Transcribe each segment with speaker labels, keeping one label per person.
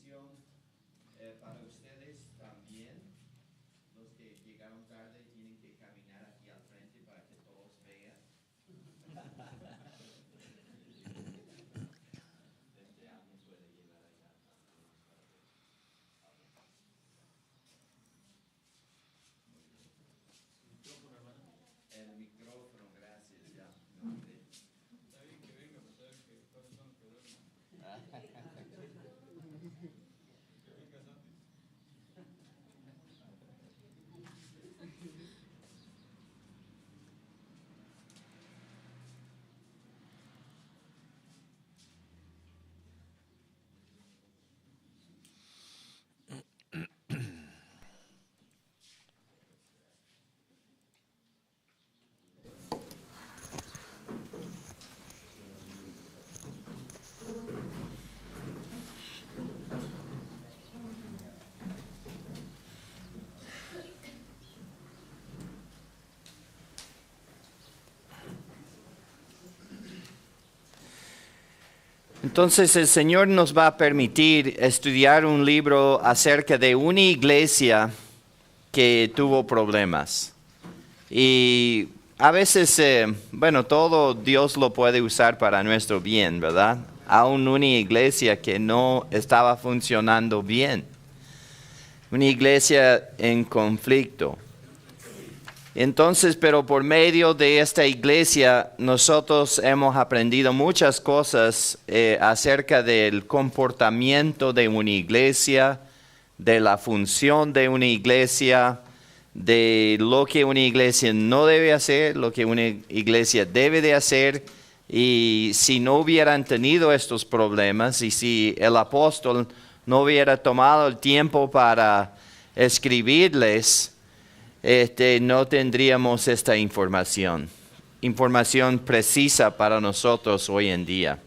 Speaker 1: bendición para ustedes también. Los que llegaron tarde tienen que caminar aquí al frente para que todos vean. Alguien puede llevar allá. El micrófono, gracias. Ya.
Speaker 2: Está bien que venga, pero sabes que el corazón que duerma. Que vengas antes.
Speaker 1: Entonces el Señor nos va a permitir estudiar un libro acerca de una iglesia que tuvo problemas. Y a veces, todo Dios lo puede usar para nuestro bien, ¿verdad? Aún una iglesia que no estaba funcionando bien. Una iglesia en conflicto. Entonces, pero por medio de esta iglesia, nosotros hemos aprendido muchas cosas acerca del comportamiento de una iglesia, de la función de una iglesia, de lo que una iglesia no debe hacer, lo que una iglesia debe de hacer. Y si no hubieran tenido estos problemas y si el apóstol no hubiera tomado el tiempo para escribirles, no tendríamos esta información precisa para nosotros hoy en día.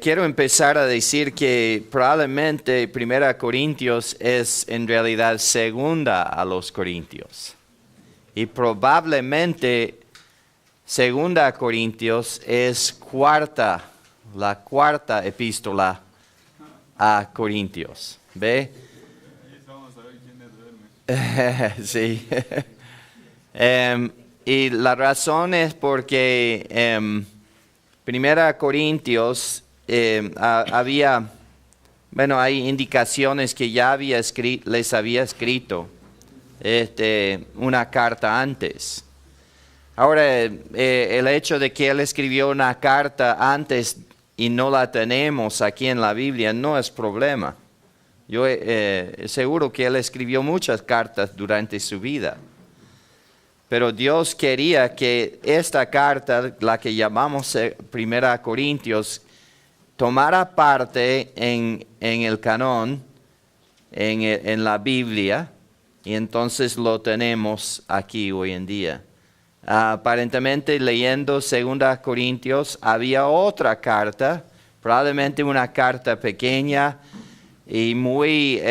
Speaker 1: Quiero empezar a decir que probablemente 1 Corintios es en realidad 2 a los Corintios. Y probablemente 2 Corintios es la cuarta epístola a Corintios. ¿Ve? Sí. Y la razón es porque 1 Corintios hay indicaciones que ya les había escrito una carta antes. Ahora, el hecho de que él escribió una carta antes y no la tenemos aquí en la Biblia no es problema. Yo seguro que él escribió muchas cartas durante su vida. Pero Dios quería que esta carta, la que llamamos 1 Corintios, tomara parte en el canon, en la Biblia, y entonces lo tenemos aquí hoy en día. Aparentemente, leyendo 2 Corintios, había otra carta, probablemente una carta pequeña, y muy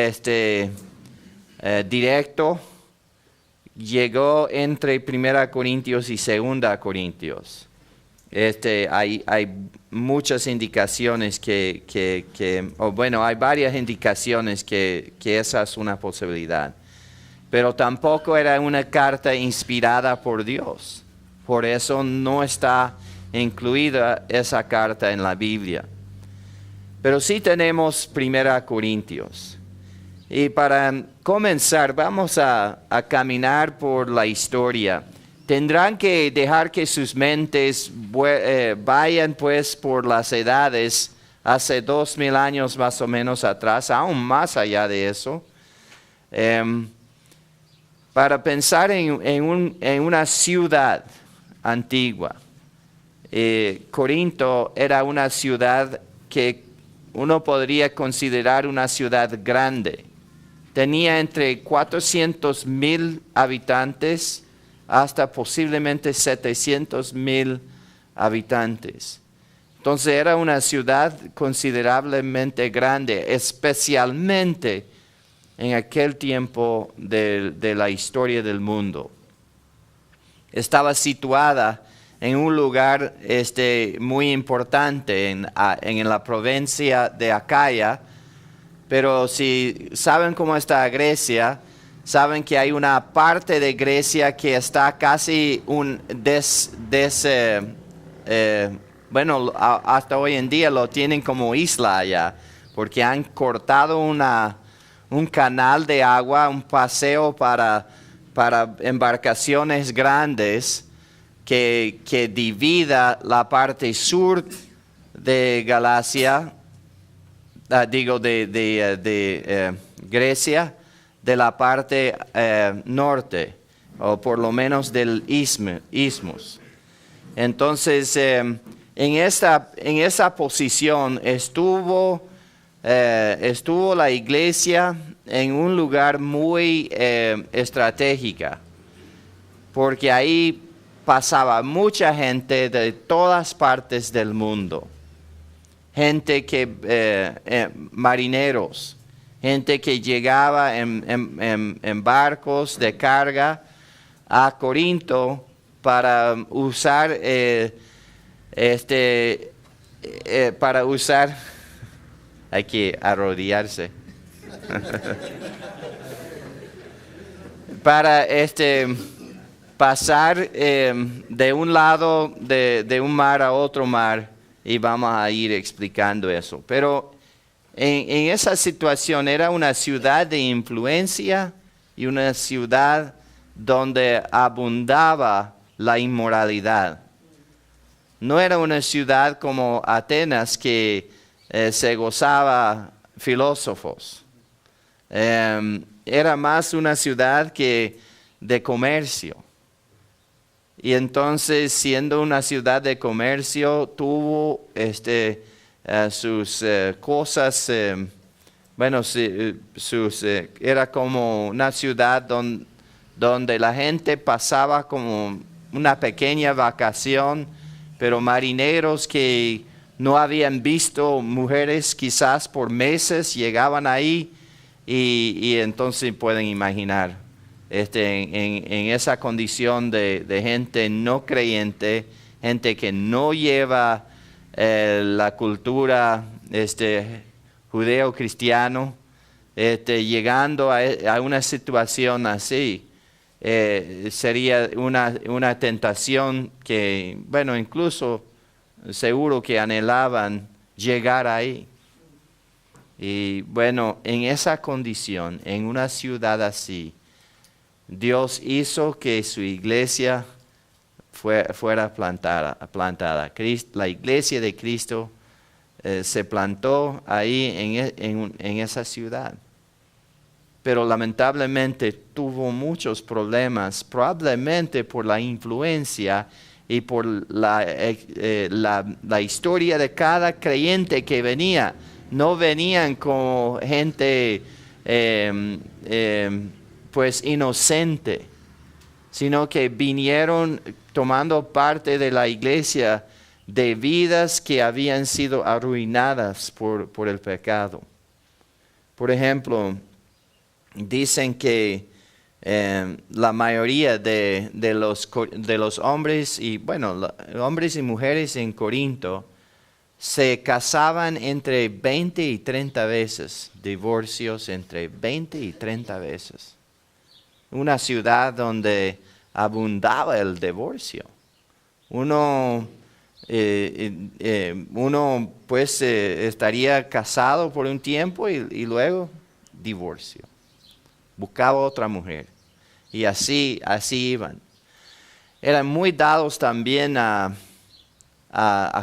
Speaker 1: directo, llegó entre 1 Corintios y 2 Corintios. Hay muchas indicaciones hay varias indicaciones que esa es una posibilidad. Pero tampoco era una carta inspirada por Dios. Por eso no está incluida esa carta en la Biblia. Pero sí tenemos 1 Corintios. Y para comenzar, vamos a caminar por la historia. Tendrán que dejar que sus mentes vayan pues por las edades hace 2000 años más o menos atrás, aún más allá de eso. Para pensar en una ciudad antigua. Corinto era una ciudad que uno podría considerar una ciudad grande. Tenía entre 400,000 habitantes hasta posiblemente 700,000 habitantes. Entonces era una ciudad considerablemente grande, especialmente en aquel tiempo de la historia del mundo. Estaba situada en un lugar muy importante en la provincia de Acaya. Pero si saben cómo está Grecia, saben que hay una parte de Grecia que está casi bueno, hasta hoy en día lo tienen como isla allá, porque han cortado un canal de agua, un paseo para embarcaciones grandes que divida la parte sur de Galacia, de Grecia, de la parte norte, o por lo menos del isthmus. Entonces, en esa posición estuvo la iglesia en un lugar muy estratégica, porque ahí pasaba mucha gente de todas partes del mundo. Gente marineros, gente que llegaba en barcos de carga a Corinto para usar, hay que arrodillarse, para pasar de un lado de un mar a otro mar, y vamos a ir explicando eso. Pero en esa situación era una ciudad de influencia y una ciudad donde abundaba la inmoralidad. No era una ciudad como Atenas que se gozaba filósofos. Era más una ciudad de comercio. Y entonces, siendo una ciudad de comercio, tuvo sus cosas, era como una ciudad donde la gente pasaba como una pequeña vacación, pero marineros que no habían visto mujeres quizás por meses llegaban ahí y entonces pueden imaginar. En esa condición de gente no creyente, gente que no lleva la cultura judeo-cristiano, llegando a una situación así, sería una tentación que, bueno, incluso seguro que anhelaban llegar ahí. Y bueno, en esa condición, en una ciudad así, Dios hizo que su iglesia fuera plantada. La iglesia de Cristo se plantó ahí en esa ciudad. Pero lamentablemente tuvo muchos problemas, probablemente por la influencia y por la historia de cada creyente que venía. No venían como gente pues inocente, sino que vinieron tomando parte de la iglesia de vidas que habían sido arruinadas por el pecado. Por ejemplo, dicen que la mayoría de los hombres hombres y mujeres en Corinto se casaban entre 20 y 30 veces, divorcios entre 20 y 30 veces. Una ciudad donde abundaba el divorcio. Uno pues estaría casado por un tiempo y luego divorcio. Buscaba otra mujer. Y así iban. Eran muy dados también a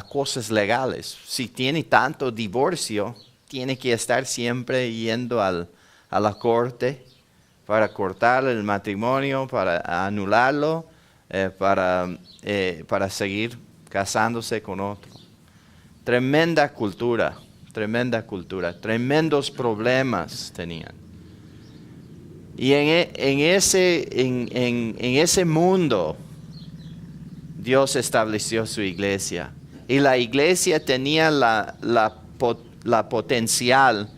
Speaker 1: cosas legales. Si tiene tanto divorcio, tiene que estar siempre yendo a la corte para cortar el matrimonio, para anularlo, para seguir casándose con otro. Tremenda cultura, tremendos problemas tenían. Y en ese mundo, Dios estableció su iglesia. Y la iglesia tenía la potencial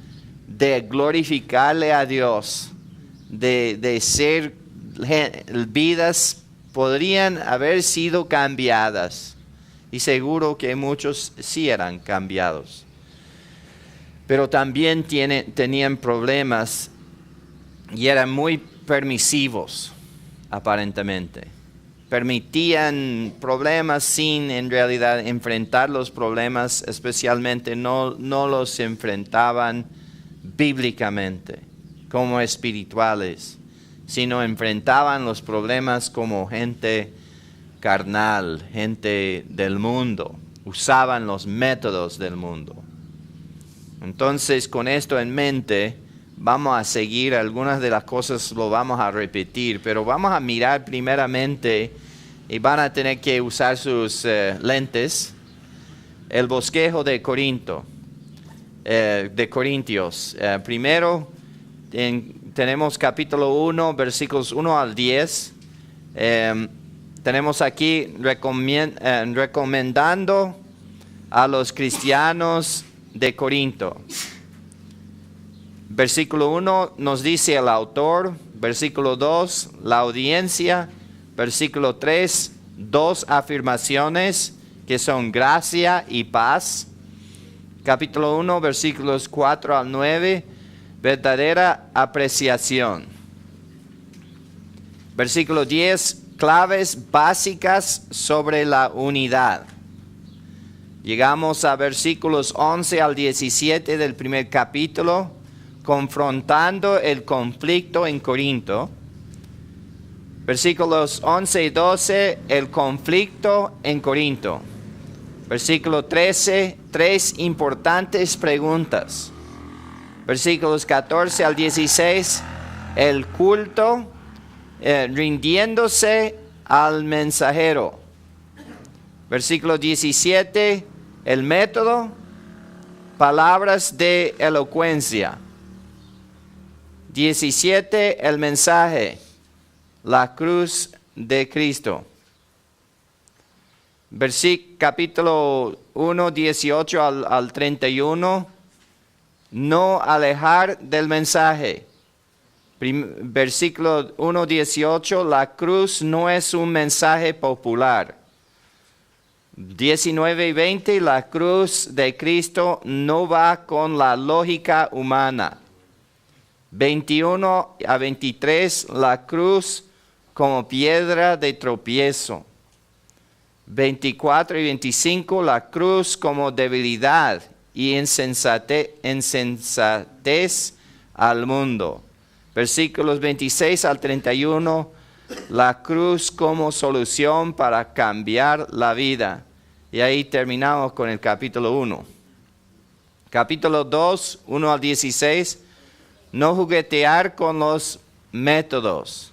Speaker 1: de glorificarle a Dios, de ser vidas podrían haber sido cambiadas. Y seguro que muchos sí eran cambiados. Pero también tenían problemas y eran muy permisivos, aparentemente. Permitían problemas sin en realidad enfrentar los problemas, especialmente no los enfrentaban bíblicamente como espirituales, sino enfrentaban los problemas como gente carnal, gente del mundo, usaban los métodos del mundo. Entonces, con esto en mente, vamos a seguir algunas de las cosas, lo vamos a repetir, pero vamos a mirar primeramente, y van a tener que usar sus lentes, el bosquejo de Corintios. Primero, tenemos capítulo 1, versículos 1 al 10. Tenemos aquí recomendando a los cristianos de Corinto. Versículo 1 nos dice el autor, versículo 2, la audiencia, versículo 3, dos afirmaciones que son gracia y paz. Capítulo 1, versículos 4 al 9, verdadera apreciación. Versículo 10, claves básicas sobre la unidad. Llegamos a versículos 11 al 17 del primer capítulo, confrontando el conflicto en Corinto. Versículos 11 y 12, el conflicto en Corinto. Versículo 13, tres importantes preguntas. Versículos 14 al 16, el culto, rindiéndose al mensajero. Versículo 17, el método, palabras de elocuencia. 17, el mensaje, la cruz de Cristo. Capítulo 1, 18 al 31, no alejar del mensaje. Versículo 1, 18, la cruz no es un mensaje popular. 19 y 20, la cruz de Cristo no va con la lógica humana. 21 a 23, la cruz como piedra de tropiezo. 24 y 25, la cruz como debilidad y insensatez al mundo. Versículos 26 al 31, la cruz como solución para cambiar la vida. Y ahí terminamos con el capítulo 1. Capítulo 2, 1 al 16, no juguetear con los métodos.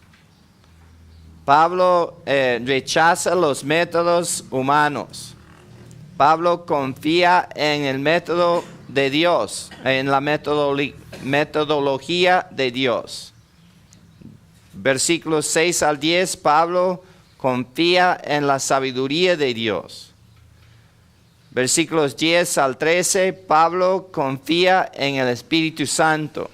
Speaker 1: Pablo rechaza los métodos humanos. Pablo confía en el método de Dios, en la metodología de Dios. Versículos 6 al 10, Pablo confía en la sabiduría de Dios. Versículos 10 al 13, Pablo confía en el Espíritu Santo.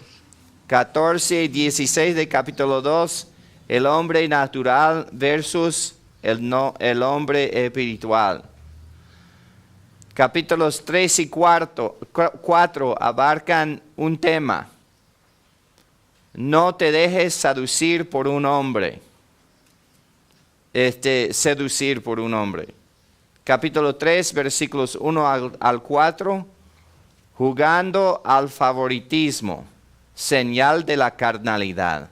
Speaker 1: 14 y 16 de capítulo 2, el hombre natural versus el hombre espiritual. Capítulos 3 y 4 abarcan un tema. No te dejes seducir por un hombre. Seducir por un hombre. Capítulo 3, versículos 1 al 4, jugando al favoritismo, señal de la carnalidad.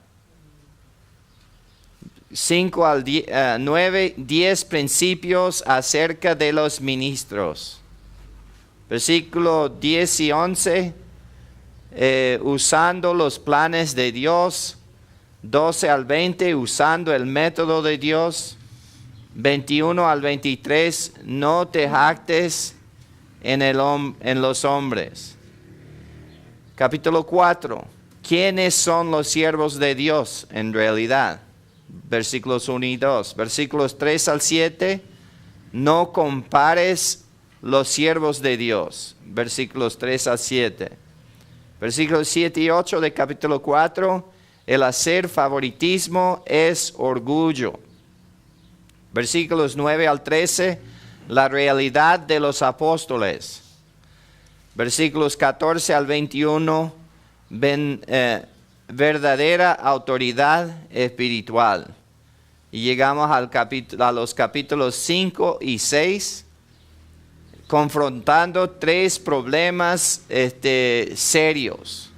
Speaker 1: 5 al 9, 10 principios acerca de los ministros. Versículo 10 y 11, usando los planes de Dios. 12 al 20, usando el método de Dios. 21 al 23, no te jactes en los hombres. Capítulo 4, ¿quiénes son los siervos de Dios en realidad? Versículos 1 y 2. Versículos 3 al 7, no compares los siervos de Dios. Versículos 3 al 7. Versículos 7 y 8 de capítulo 4, el hacer favoritismo es orgullo. Versículos 9 al 13, la realidad de los apóstoles. Versículos 14 al 21, verdadera autoridad espiritual. Y llegamos a los capítulos 5 y 6, confrontando tres problemas serios.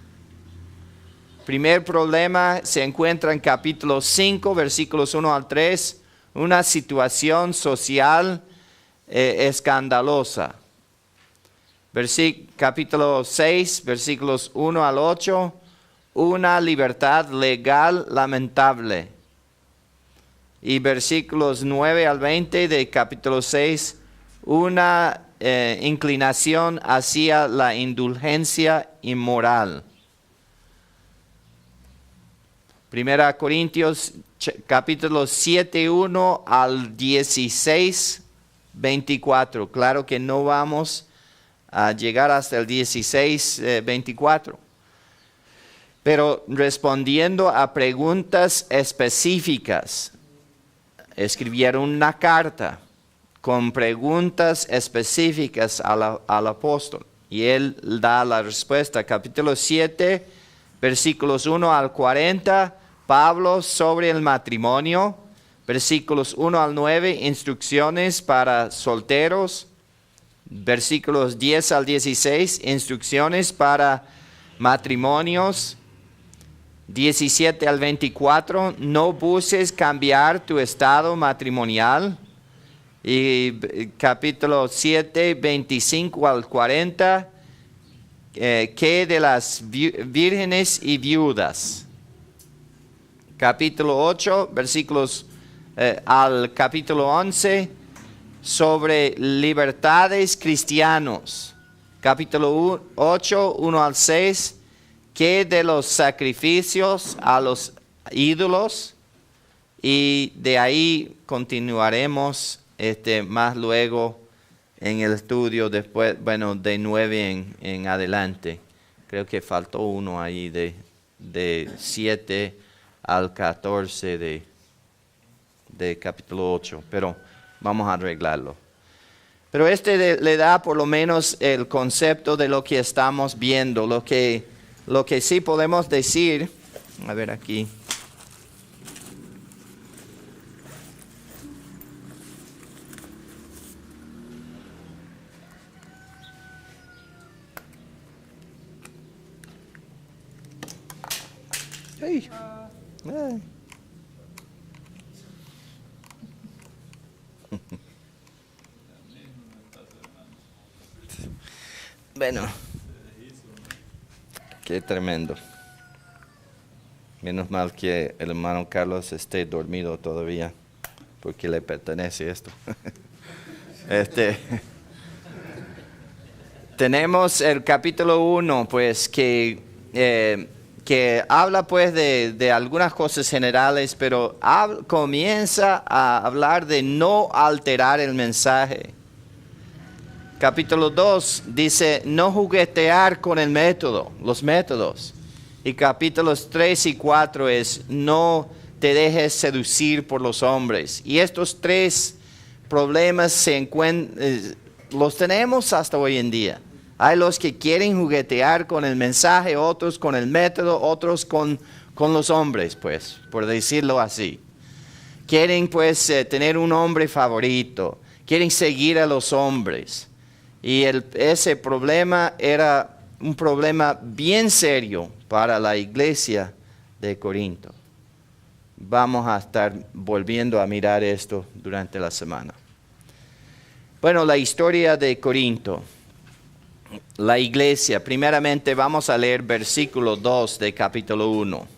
Speaker 1: Primer problema se encuentra en capítulo 5, versículos 1 al 3, una situación social escandalosa. Capítulo 6, versículos 1 al 8, una libertad legal lamentable. Y versículos 9 al 20 de capítulo 6, una inclinación hacia la indulgencia inmoral. Primera Corintios capítulos 7, 1 al 16, 24. Claro que no vamos a llegar hasta el 16, 24. Pero respondiendo a preguntas específicas, escribieron una carta con preguntas específicas al apóstol. Y él da la respuesta. Capítulo 7, versículos 1 al 40, Pablo sobre el matrimonio. Versículos 1 al 9, instrucciones para solteros. Versículos 10 al 16, instrucciones para matrimonios. 17 al 24, no busques cambiar tu estado matrimonial. Y capítulo 7, 25 al 40, ¿qué de las vírgenes y viudas? Capítulo 8, versículos al capítulo 11, sobre libertades cristianos. Capítulo 8, 1 al 6, ¿qué de los sacrificios a los ídolos? Y de ahí continuaremos más luego en el estudio después, de 9 en adelante. Creo que faltó uno ahí de 7 al 14 de capítulo 8, pero vamos a arreglarlo. Pero le da por lo menos el concepto de lo que estamos viendo, lo que sí podemos decir, a ver aquí. Hey. Ay. Bueno, qué tremendo. Menos mal que el hermano Carlos esté dormido todavía, porque le pertenece esto. Tenemos el capítulo 1, pues, que habla pues de algunas cosas generales, pero comienza a hablar de no alterar el mensaje. Capítulo 2 dice no juguetear con el método, los métodos. Y capítulos 3 y 4 es no te dejes seducir por los hombres. Y estos tres problemas los tenemos hasta hoy en día. Hay los que quieren juguetear con el mensaje, otros con el método, otros con los hombres, pues, por decirlo así. Quieren pues tener un hombre favorito, quieren seguir a los hombres. Y ese problema era un problema bien serio para la iglesia de Corinto. Vamos a estar volviendo a mirar esto durante la semana. Bueno, la historia de Corinto. La iglesia, primeramente vamos a leer versículo 2 de capítulo 1.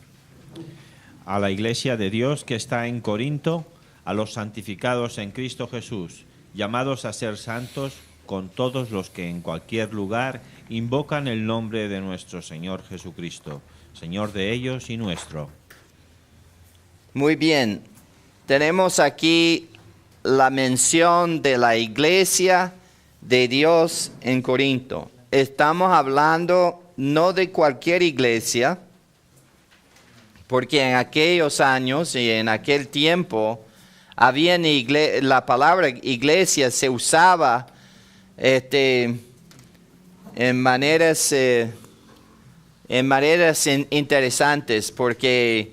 Speaker 3: A la iglesia de Dios que está en Corinto, a los santificados en Cristo Jesús, llamados a ser santos, con todos los que en cualquier lugar invocan el nombre de nuestro Señor Jesucristo, Señor de ellos y nuestro.
Speaker 1: Muy bien, tenemos aquí la mención de la iglesia de Dios en Corinto. Estamos hablando no de cualquier iglesia, porque en aquellos años y en aquel tiempo la palabra iglesia se usaba en maneras interesantes, porque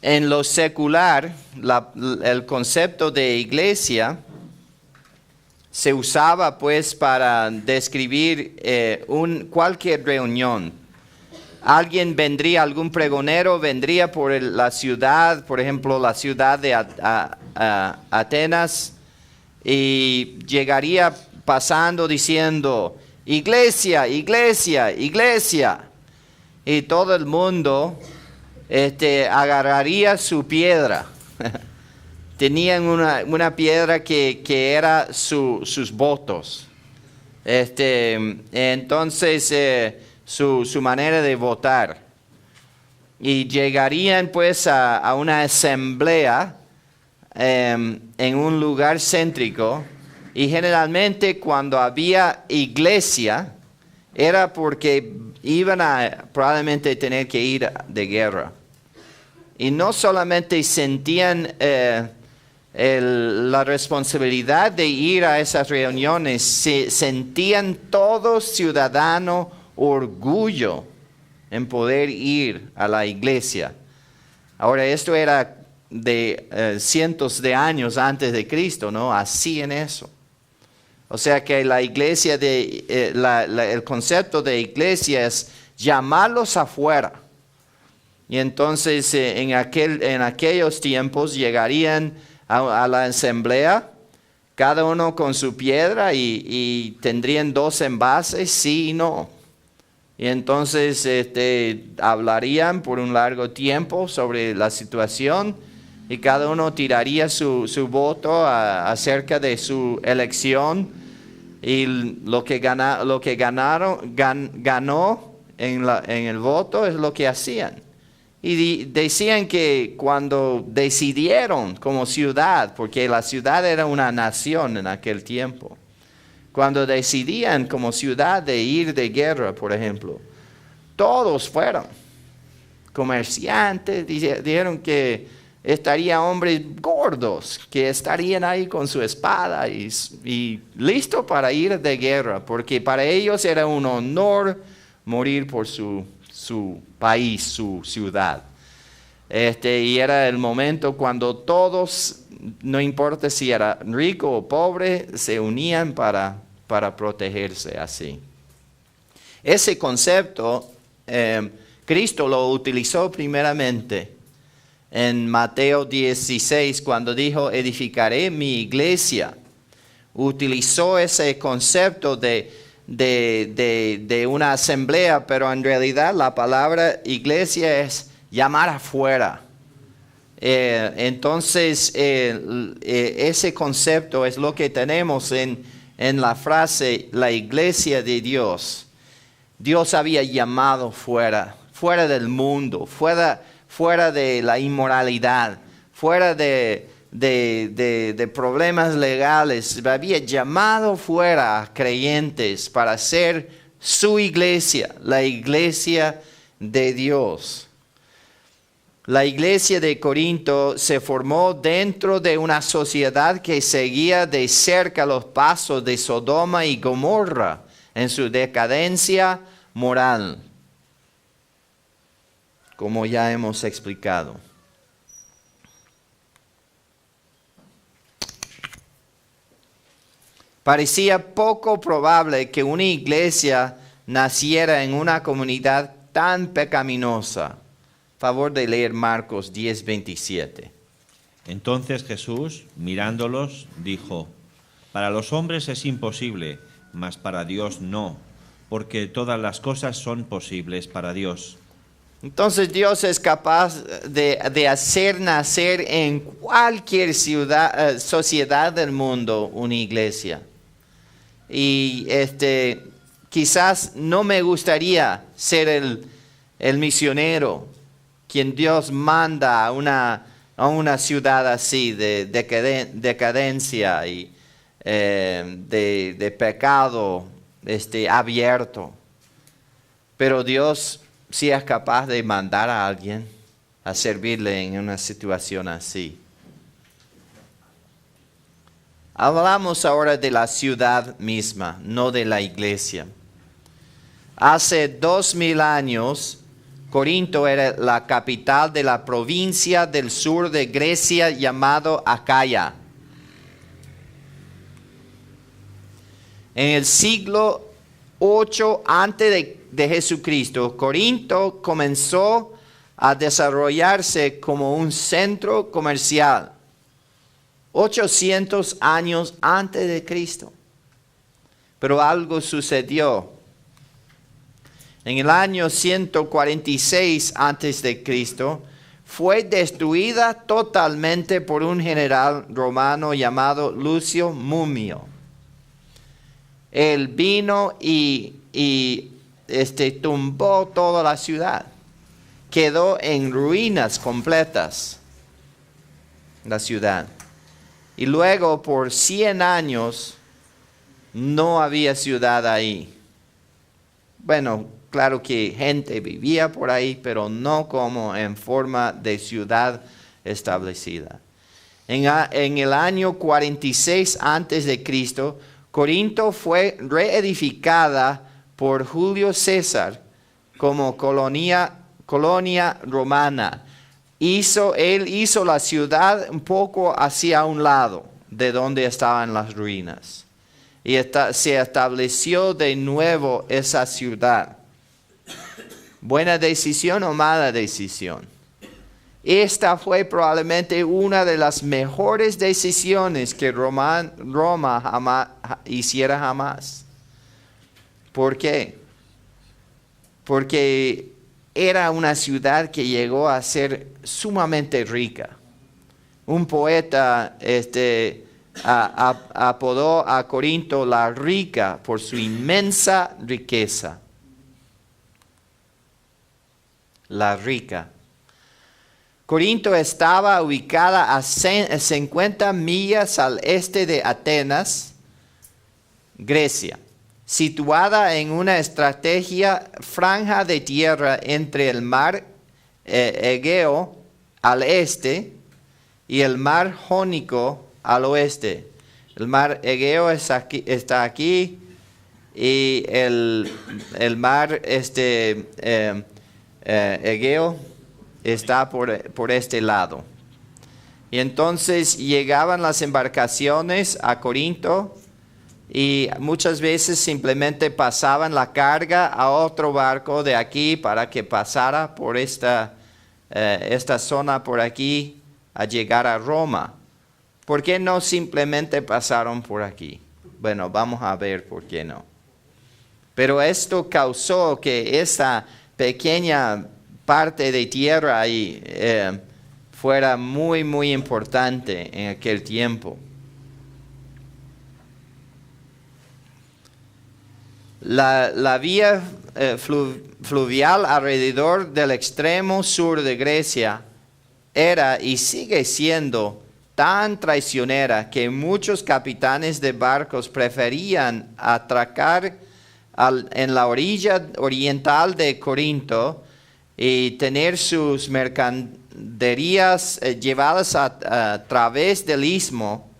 Speaker 1: en lo secular el concepto de iglesia se usaba pues para describir cualquier reunión. Algún pregonero vendría por la ciudad, por ejemplo la ciudad de Atenas, y llegaría pasando diciendo: iglesia, iglesia, iglesia. Y todo el mundo agarraría su piedra. Tenían una piedra que era sus votos. Entonces, su manera de votar. Y llegarían pues a una asamblea en un lugar céntrico. Y generalmente cuando había iglesia, era porque iban a probablemente tener que ir de guerra. Y no solamente sentían la responsabilidad de ir a esas reuniones, sentían todo ciudadano orgullo en poder ir a la iglesia. Ahora, esto era de cientos de años antes de Cristo, ¿no? Hacían eso. O sea que la iglesia, el concepto de iglesia es llamarlos afuera. Y entonces en aquellos tiempos llegarían a la asamblea, cada uno con su piedra, y tendrían 2 envases, sí y no. Y entonces hablarían por un largo tiempo sobre la situación, y cada uno tiraría su voto acerca de su elección, y lo que ganó en el voto es lo que hacían. Y decían que cuando decidieron como ciudad, porque la ciudad era una nación en aquel tiempo, cuando decidían como ciudad de ir de guerra, por ejemplo, todos fueron. Comerciantes dijeron que estarían hombres gordos que estarían ahí con su espada y listos para ir de guerra, porque para ellos era un honor morir por su país, su ciudad. Y era el momento cuando todos, no importa si era rico o pobre, se unían para protegerse así. Ese concepto Cristo lo utilizó primeramente en Mateo 16, cuando dijo: edificaré mi iglesia. Utilizó ese concepto de una asamblea, pero en realidad la palabra iglesia es llamar afuera. Entonces ese concepto es lo que tenemos en la frase la iglesia de Dios. Dios había llamado fuera del mundo, fuera de la inmoralidad, fuera de problemas legales. Había llamado fuera a creyentes para ser su iglesia, la iglesia de Dios. La iglesia de Corinto se formó dentro de una sociedad que seguía de cerca los pasos de Sodoma y Gomorra en su decadencia moral, como ya hemos explicado. Parecía poco probable que una iglesia naciera en una comunidad tan pecaminosa. Favor de leer Marcos 10:27.
Speaker 3: Entonces Jesús, mirándolos, dijo: para los hombres es imposible, mas para Dios no, porque todas las cosas son posibles para Dios.
Speaker 1: Entonces Dios es capaz de hacer nacer en cualquier sociedad del mundo una iglesia. Y quizás no me gustaría ser el misionero quien Dios manda a una ciudad así de decadencia y de pecado abierto. Pero Dios sí es capaz de mandar a alguien. a servirle en una situación así. Hablamos ahora de la ciudad misma, no de la iglesia. Hace 2000 años, Corinto era la capital de la provincia del sur de Grecia llamado Acaya. En el siglo 8 antes de Jesucristo, Corinto comenzó a desarrollarse como un centro comercial. 800 años antes de Cristo. Pero algo sucedió. En el año 146 antes de Cristo, fue destruida totalmente por un general romano llamado Lucio Mumio. Él vino y tumbó toda la ciudad. Quedó en ruinas completas la ciudad. Y luego por 100 años no había ciudad ahí. Bueno, claro que gente vivía por ahí, pero no como en forma de ciudad establecida. En el año 46 antes de Cristo, Corinto fue reedificada por Julio César como colonia romana. Él hizo la ciudad un poco hacia un lado de donde estaban las ruinas. Y se estableció de nuevo esa ciudad. ¿Buena decisión o mala decisión? Esta fue probablemente una de las mejores decisiones que Roma hiciera jamás. ¿Por qué? Porque era una ciudad que llegó a ser sumamente rica. Un poeta apodó a Corinto la rica por su inmensa riqueza. La rica. Corinto estaba ubicada a 50 millas al este de Atenas, Grecia, situada en una estratégica franja de tierra entre el mar Egeo al este y el mar Jónico al oeste. El mar Egeo está aquí y el mar Egeo está por este lado. Y entonces llegaban las embarcaciones a Corinto y muchas veces simplemente pasaban la carga a otro barco de aquí para que pasara por esta zona por aquí a llegar a Roma. ¿Por qué no simplemente pasaron por aquí? Bueno, vamos a ver por qué no. Pero esto causó que esa pequeña parte de tierra ahí fuera muy, muy importante en aquel tiempo. La vía fluvial alrededor del extremo sur de Grecia era y sigue siendo tan traicionera que muchos capitanes de barcos preferían atracar en la orilla oriental de Corinto y tener sus mercaderías llevadas a través del istmo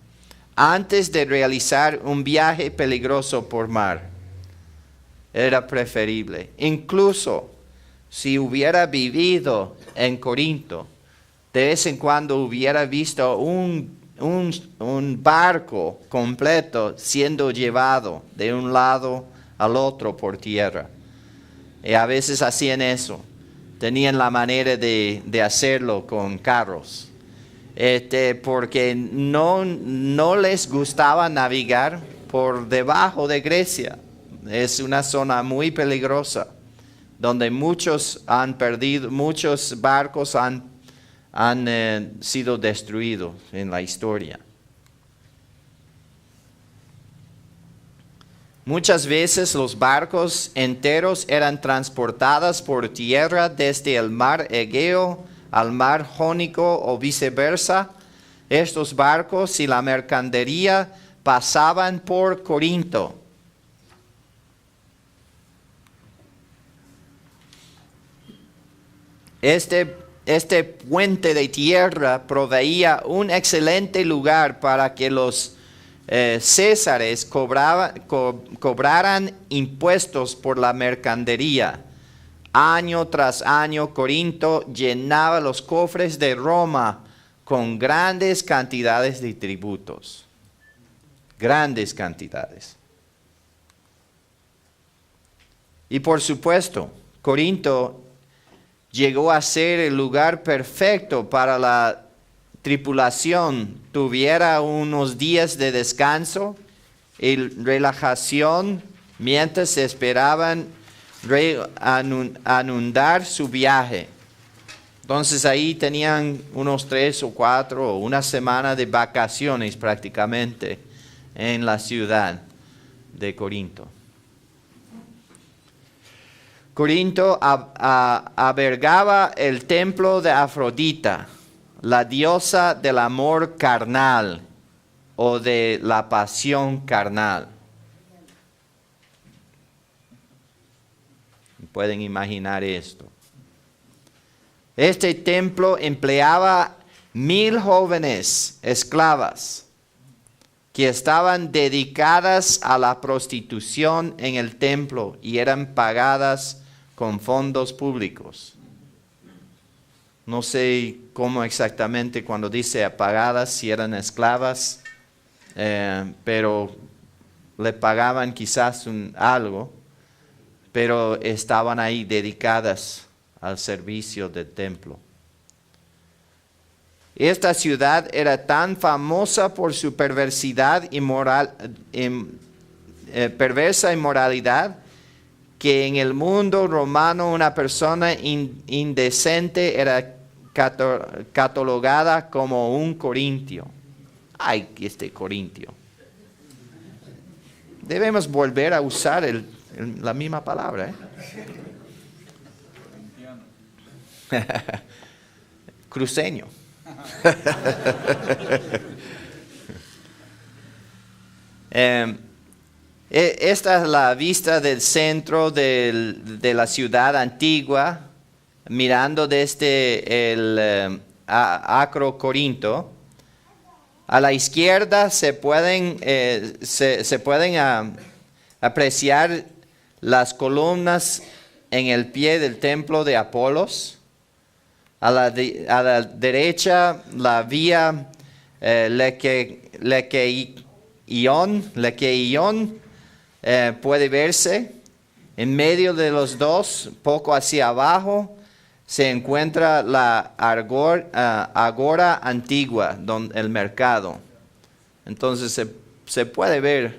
Speaker 1: antes de realizar un viaje peligroso por mar. Era preferible. Incluso si hubiera vivido en Corinto, de vez en cuando hubiera visto un barco completo siendo llevado de un lado al otro por tierra. Y a veces hacían eso. Tenían la manera de hacerlo con carros. Porque no les gustaba navegar por debajo de Grecia. Es una zona muy peligrosa, donde muchos barcos han sido destruidos en la historia. Muchas veces los barcos enteros eran transportados por tierra desde el mar Egeo al mar Jónico o viceversa. Estos barcos y la mercadería pasaban por Corinto. este puente de tierra proveía un excelente lugar para que los césares cobraran impuestos por la mercadería. Año tras año, Corinto llenaba los cofres de Roma con grandes cantidades de tributos. Grandes cantidades. Y por supuesto, Corinto llegó a ser el lugar perfecto para la tripulación tuviera unos días de descanso y relajación mientras esperaban anudar su viaje. Entonces ahí tenían unos 3 o 4 o una semana de vacaciones prácticamente en la ciudad de Corinto. Corinto albergaba el templo de Afrodita, la diosa del amor carnal o de la pasión carnal. Pueden imaginar esto. Este templo empleaba 1,000 jóvenes esclavas que estaban dedicadas a la prostitución en el templo y eran pagadas con fondos públicos. No sé cómo exactamente cuando dice pagadas, si eran esclavas, pero le pagaban quizás algo, pero estaban ahí dedicadas al servicio del templo. Esta ciudad era tan famosa por su perversidad y perversa inmoralidad que en el mundo romano una persona indecente era catalogada como un corintio. Ay, este corintio. Debemos volver a usar la misma palabra. Cruceño. Esta es la vista del centro de la ciudad antigua, mirando desde el Acro Corinto. A la izquierda se pueden apreciar las columnas en el pie del templo de Apolos. A la derecha la vía Lequeion puede verse. En medio de los dos, poco hacia abajo, se encuentra la Agora Antigua, el mercado. Entonces se puede ver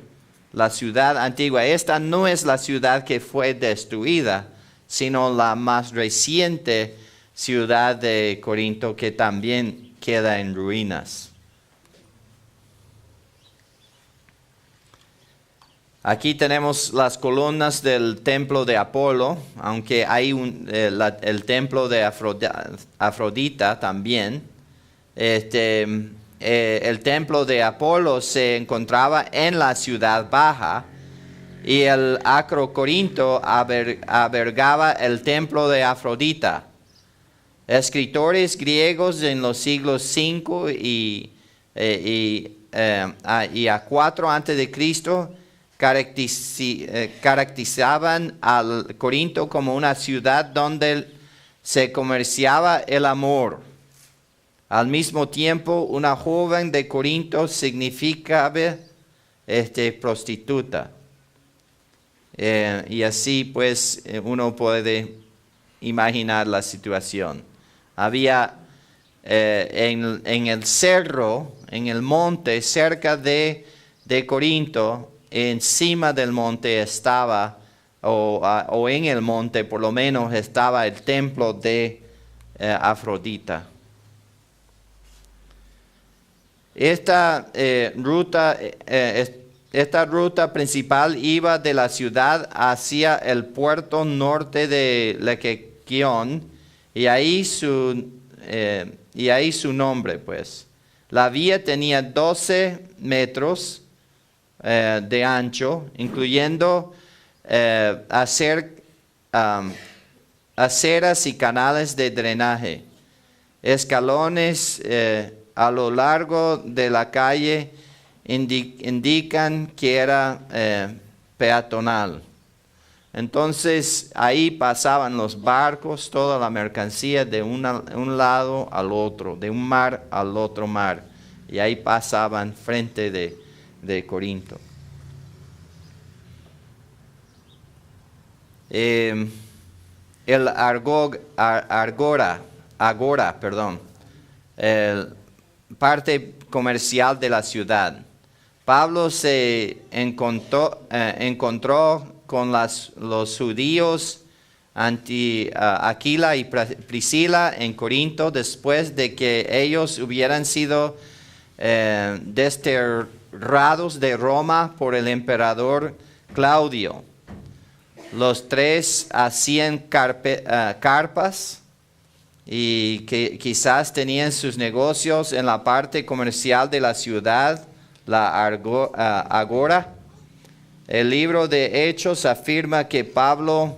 Speaker 1: la ciudad antigua. Esta no es la ciudad que fue destruida, sino la más reciente ciudad de Corinto que también queda en ruinas. Aquí tenemos las columnas del templo de Apolo, aunque hay el templo de Afrodita también. El templo de Apolo se encontraba en la ciudad baja y el Acro Corinto albergaba el templo de Afrodita. Escritores griegos en los siglos 5 y a 4 a.C. caracterizaban al Corinto como una ciudad donde se comerciaba el amor. Al mismo tiempo, una joven de Corinto significaba prostituta. Y así pues uno puede imaginar la situación. Había en el cerro, en el monte, cerca de Corinto, encima del monte estaba, o en el monte por lo menos, estaba el templo de Afrodita. Esta ruta principal iba de la ciudad hacia el puerto norte de Lequeion, y ahí su nombre, pues. La vía tenía 12 metros de ancho, incluyendo aceras y canales de drenaje. escalones a lo largo de la calle indican que era peatonal. Entonces ahí pasaban los barcos, toda la mercancía de un lado al otro, de un mar al otro mar. Y ahí pasaban frente de Corinto. El agora, parte comercial de la ciudad. Pablo se encontró con los judíos Aquila y Priscila en Corinto después de que ellos hubieran sido desterrados de Roma por el emperador Claudio. Los tres hacían carpas y que quizás tenían sus negocios en la parte comercial de la ciudad, la agora. El libro de Hechos afirma que Pablo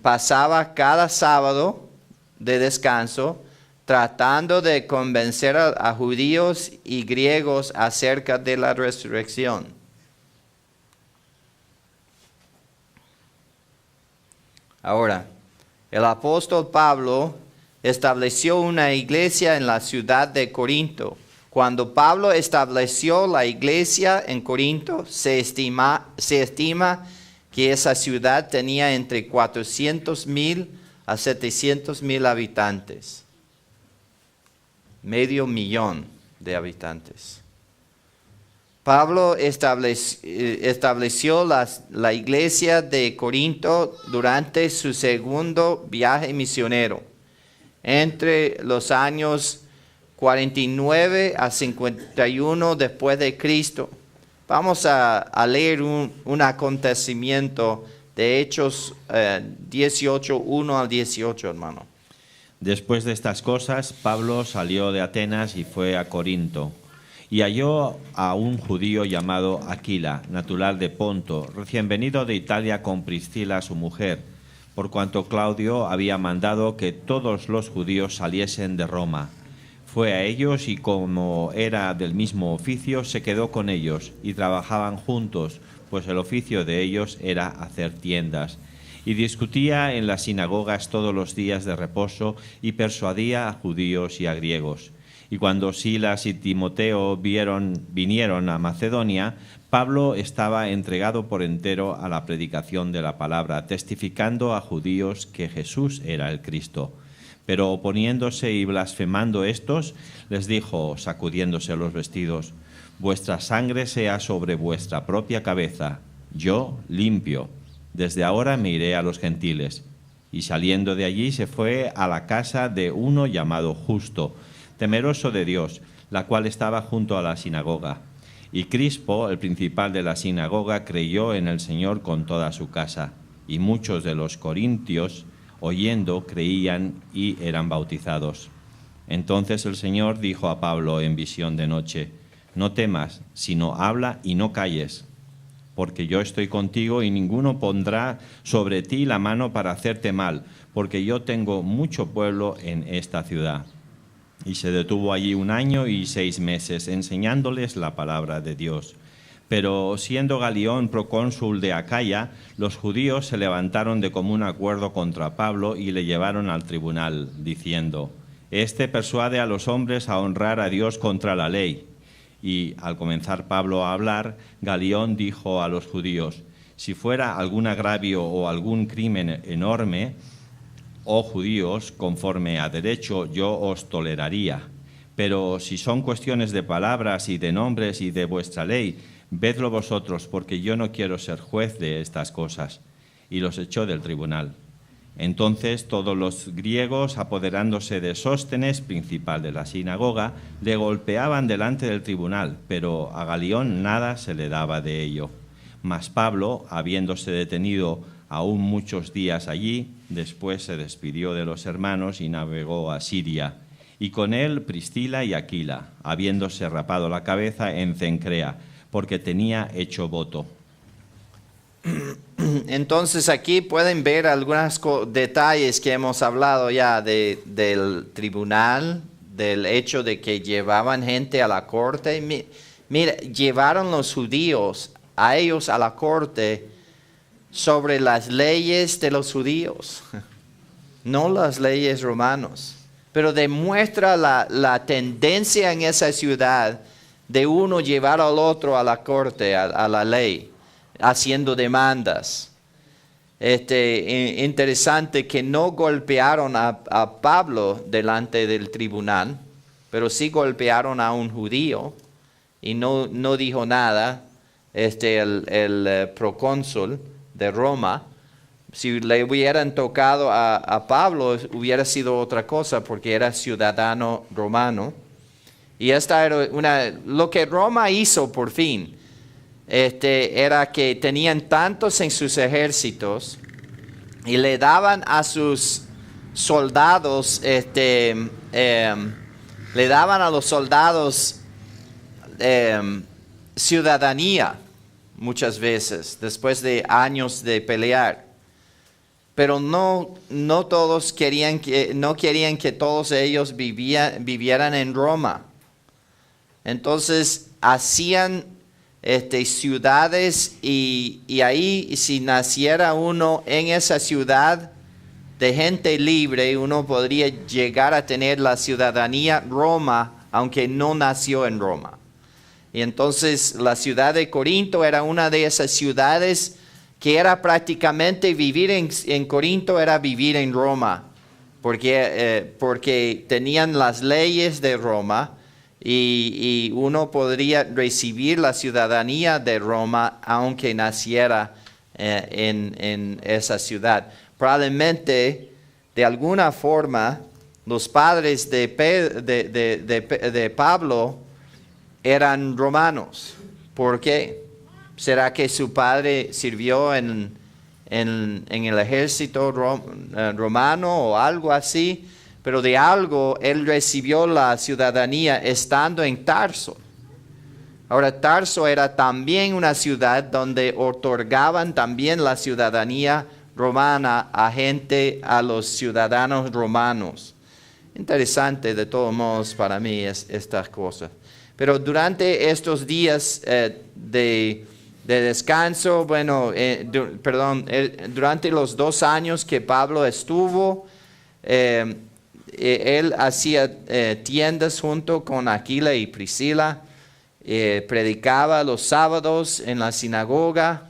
Speaker 1: pasaba cada sábado de descanso tratando de convencer a judíos y griegos acerca de la resurrección. Ahora, el apóstol Pablo estableció una iglesia en la ciudad de Corinto. Cuando Pablo estableció la iglesia en Corinto, se estima que esa ciudad tenía entre 400,000 a 700,000 habitantes. 500,000 de habitantes. Pablo estableció la iglesia de Corinto durante su segundo viaje misionero, entre los años 49 a 51 después de Cristo. Vamos a leer un acontecimiento de Hechos 18, 1 al 18, hermano.
Speaker 3: Después de estas cosas, Pablo salió de Atenas y fue a Corinto. Y halló a un judío llamado Aquila, natural de Ponto, recién venido de Italia con Priscila su mujer, por cuanto Claudio había mandado que todos los judíos saliesen de Roma. Fue a ellos y como era del mismo oficio, se quedó con ellos y trabajaban juntos, pues el oficio de ellos era hacer tiendas. Y discutía en las sinagogas todos los días de reposo y persuadía a judíos y a griegos. Y cuando Silas y Timoteo vinieron a Macedonia, Pablo estaba entregado por entero a la predicación de la palabra, testificando a judíos que Jesús era el Cristo. Pero oponiéndose y blasfemando estos, les dijo, sacudiéndose los vestidos, «Vuestra sangre sea sobre vuestra propia cabeza, yo limpio. Desde ahora me iré a los gentiles». Y saliendo de allí se fue a la casa de uno llamado Justo, temeroso de Dios, la cual estaba junto a la sinagoga. Y Crispo, el principal de la sinagoga, creyó en el Señor con toda su casa. Y muchos de los corintios, oyendo, creían y eran bautizados. Entonces el Señor dijo a Pablo en visión de noche, «No temas, sino habla y no calles, porque yo estoy contigo y ninguno pondrá sobre ti la mano para hacerte mal, porque yo tengo mucho pueblo en esta ciudad». Y se detuvo allí 1 año y 6 meses, enseñándoles la palabra de Dios. Pero siendo Galión procónsul de Acaya, los judíos se levantaron de común acuerdo contra Pablo y le llevaron al tribunal, diciendo, «Este persuade a los hombres a honrar a Dios contra la ley». Y al comenzar Pablo a hablar, Galión dijo a los judíos, «Si fuera algún agravio o algún crimen enorme, oh judíos, conforme a derecho yo os toleraría. Pero si son cuestiones de palabras y de nombres y de vuestra ley, vedlo vosotros, porque yo no quiero ser juez de estas cosas». Y los echó del tribunal. Entonces todos los griegos, apoderándose de Sóstenes, principal de la sinagoga, le golpeaban delante del tribunal, pero a Galión nada se le daba de ello. Mas Pablo, habiéndose detenido aún muchos días allí, después se despidió de los hermanos y navegó a Siria. Y con él Priscila y Aquila, habiéndose rapado la cabeza en Cencrea, porque tenía hecho voto.
Speaker 1: Entonces aquí pueden ver algunos detalles que hemos hablado ya del tribunal, del hecho de que llevaban gente a la corte. Mira, llevaron los judíos a ellos a la corte sobre las leyes de los judíos, no las leyes romanos. Pero demuestra la tendencia en esa ciudad de uno llevar al otro a la corte, a la ley, haciendo demandas. Interesante que no golpearon a Pablo delante del tribunal, pero sí golpearon a un judío y no dijo nada el procónsul de Roma. Si le hubieran tocado a Pablo, hubiera sido otra cosa porque era ciudadano romano. Y esta era lo que Roma hizo por fin. Era que tenían tantos en sus ejércitos y le daban a sus soldados, le daban a los soldados ciudadanía muchas veces después de años de pelear. Pero no todos querían que todos ellos vivieran en Roma. Entonces hacían ciudades y ahí si naciera uno en esa ciudad de gente libre, uno podría llegar a tener la ciudadanía Roma, aunque no nació en Roma. Y entonces la ciudad de Corinto era una de esas ciudades que era prácticamente vivir en Corinto era vivir en Roma, porque tenían las leyes de Roma. Y uno podría recibir la ciudadanía de Roma aunque naciera en esa ciudad. Probablemente, de alguna forma, los padres de Pablo eran romanos. ¿Por qué? ¿Será que su padre sirvió en el ejército romano o algo así? Pero de algo él recibió la ciudadanía estando en Tarso. Ahora Tarso era también una ciudad donde otorgaban también la ciudadanía romana a los ciudadanos romanos. Interesante de todos modos para mí estas cosas. Pero durante estos días de descanso, durante los 2 años que Pablo estuvo, él hacía tiendas junto con Aquila y Priscila, predicaba los sábados en la sinagoga,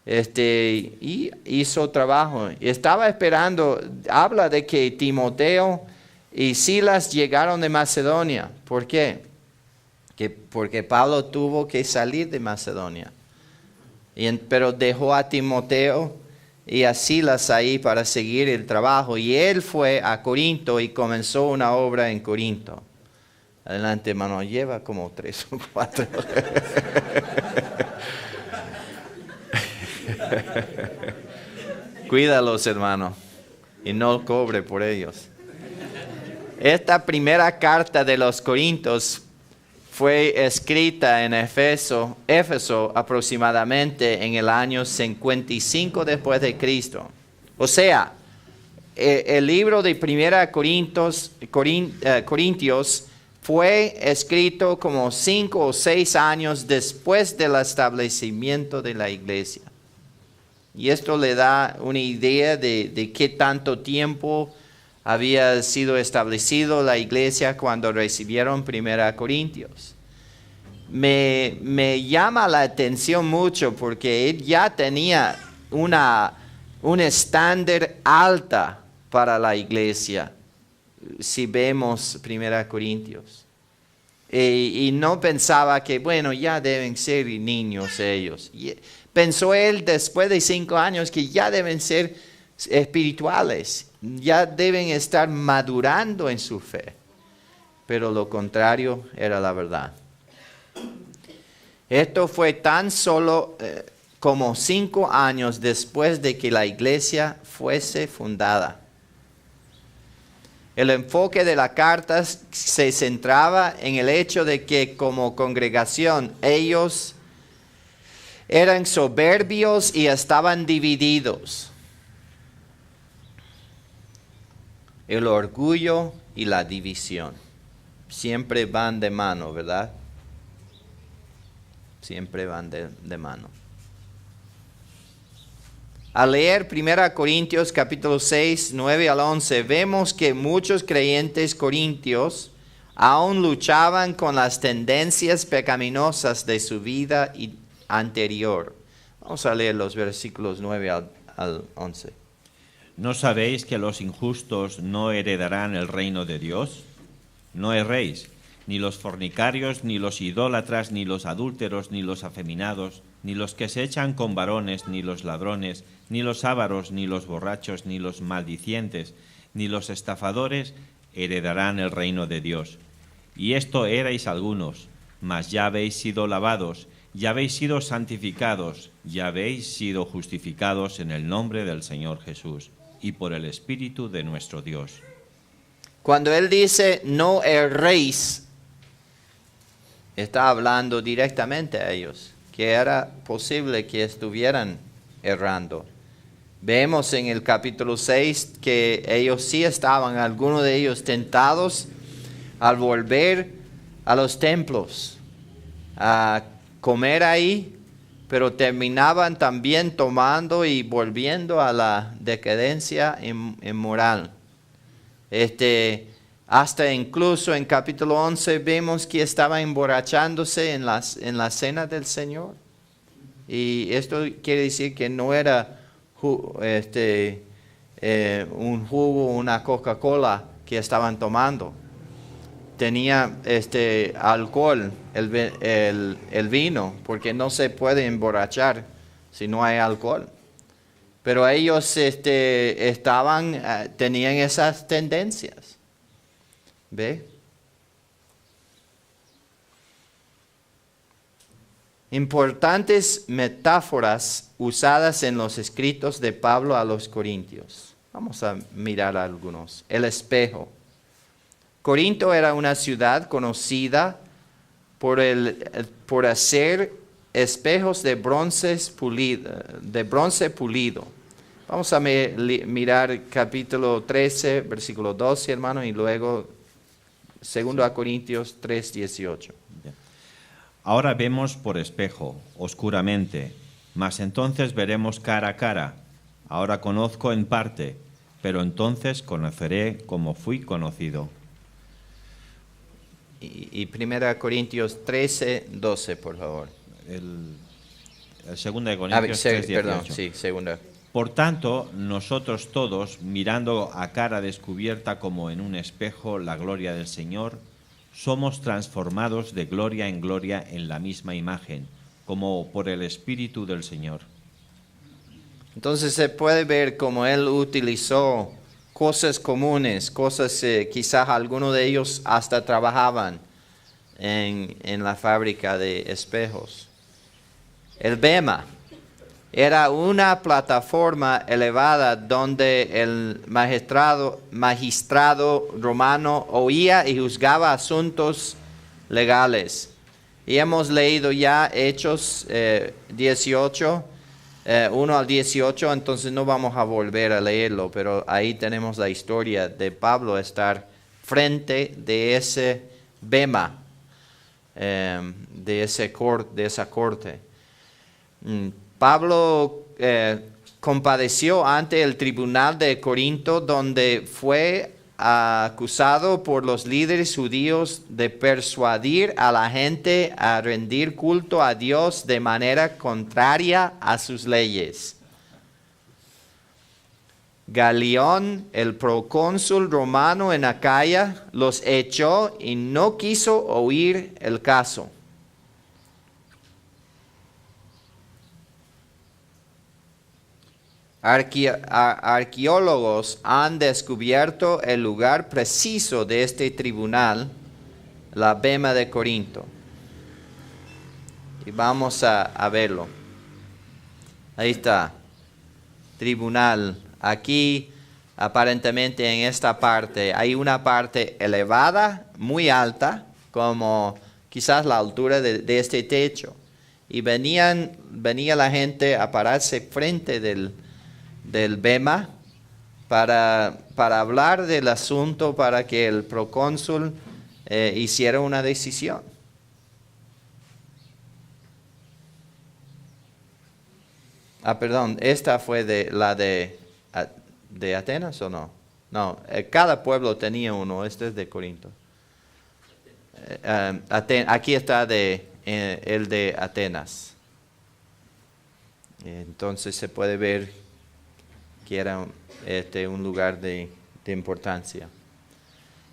Speaker 1: y hizo trabajo. Y estaba esperando, habla de que Timoteo y Silas llegaron de Macedonia. ¿Por qué? Porque Pablo tuvo que salir de Macedonia. Pero dejó a Timoteo y a Silas ahí para seguir el trabajo. Y él fue a Corinto y comenzó una obra en Corinto. Adelante, hermano, lleva como 3 o 4. Cuídalos, hermano, y no cobre por ellos. Esta primera carta de los Corintios fue escrita en Éfeso aproximadamente en el año 55 después de Cristo. O sea, el libro de Primera Corintios fue escrito como 5 o 6 años después del establecimiento de la iglesia. Y esto le da una idea de qué tanto tiempo había sido establecido la iglesia cuando recibieron Primera Corintios. Me llama la atención mucho porque él ya tenía un estándar alta para la iglesia, si vemos Primera Corintios. Y no pensaba que, bueno, ya deben ser niños ellos. Pensó él después de 5 años que ya deben ser espirituales, ya deben estar madurando en su fe. Pero lo contrario era la verdad. Esto fue tan solo como 5 años después de que la iglesia fuese fundada. El enfoque de la carta se centraba en el hecho de que como congregación ellos eran soberbios y estaban divididos. El orgullo y la división siempre van de mano, ¿verdad? Siempre van de mano. Al leer 1 Corintios capítulo 6, 9 al 11, vemos que muchos creyentes corintios aún luchaban con las tendencias pecaminosas de su vida anterior. Vamos a leer los versículos 9 al 11.
Speaker 3: ¿No sabéis que los injustos no heredarán el reino de Dios? No erréis, ni los fornicarios, ni los idólatras, ni los adúlteros, ni los afeminados, ni los que se echan con varones, ni los ladrones, ni los ávaros, ni los borrachos, ni los maldicientes, ni los estafadores heredarán el reino de Dios. Y esto erais algunos, mas ya habéis sido lavados, ya habéis sido santificados, ya habéis sido justificados en el nombre del Señor Jesús y por el Espíritu de nuestro Dios.
Speaker 1: Cuando él dice no erréis, está hablando directamente a ellos, que era posible que estuvieran errando. Vemos en el capítulo 6 que ellos sí estaban, algunos de ellos tentados al volver a los templos, a comer ahí, pero terminaban también tomando y volviendo a la decadencia inmoral. Hasta incluso en capítulo 11 vemos que estaban emborrachándose en la cena del Señor. Y esto quiere decir que no era un jugo, una Coca-Cola que estaban tomando. Tenía alcohol, el vino, porque no se puede emborrachar si no hay alcohol. Pero ellos tenían esas tendencias. ¿Ve? Importantes metáforas usadas en los escritos de Pablo a los Corintios. Vamos a mirar algunos. El espejo. Corinto era una ciudad conocida por hacer espejos de bronce pulido. Vamos a mirar capítulo 13, versículo 12, hermano, y luego 2 Corintios 3, 18.
Speaker 3: Ahora vemos por espejo, oscuramente, mas entonces veremos cara a cara. Ahora conozco en parte, pero entonces conoceré como fui conocido.
Speaker 1: Y 1 Corintios 13, 12, por favor.
Speaker 3: El 2 Corintios 3, 18.
Speaker 1: Perdón, sí, segunda.
Speaker 3: Por tanto, nosotros todos, mirando a cara descubierta como en un espejo la gloria del Señor, somos transformados de gloria en gloria en la misma imagen, como por el Espíritu del Señor.
Speaker 1: Entonces se puede ver cómo él utilizó cosas comunes, cosas quizás algunos de ellos hasta trabajaban en la fábrica de espejos. El bema era una plataforma elevada donde el magistrado romano oía y juzgaba asuntos legales. Y hemos leído ya Hechos 18, 1 al 18, entonces no vamos a volver a leerlo, pero ahí tenemos la historia de Pablo estar frente de ese bema, de esa corte. Pablo compadeció ante el tribunal de Corinto, donde fue acusado por los líderes judíos de persuadir a la gente a rendir culto a Dios de manera contraria a sus leyes. Galión, el procónsul romano en Acaya, los echó y no quiso oír el caso. Arqueólogos han descubierto el lugar preciso de este tribunal, la bema de Corinto. Y vamos a verlo. Ahí está, tribunal. Aquí, aparentemente en esta parte, hay una parte elevada, muy alta, como quizás la altura de este techo. y venía la gente a pararse frente del bema para hablar del asunto, para que el procónsul hiciera una decisión. Perdón, ¿esta fue de Atenas o no? No, cada pueblo tenía uno, este es de Corinto. Aquí está el de Atenas. Entonces se puede ver que era un lugar de importancia.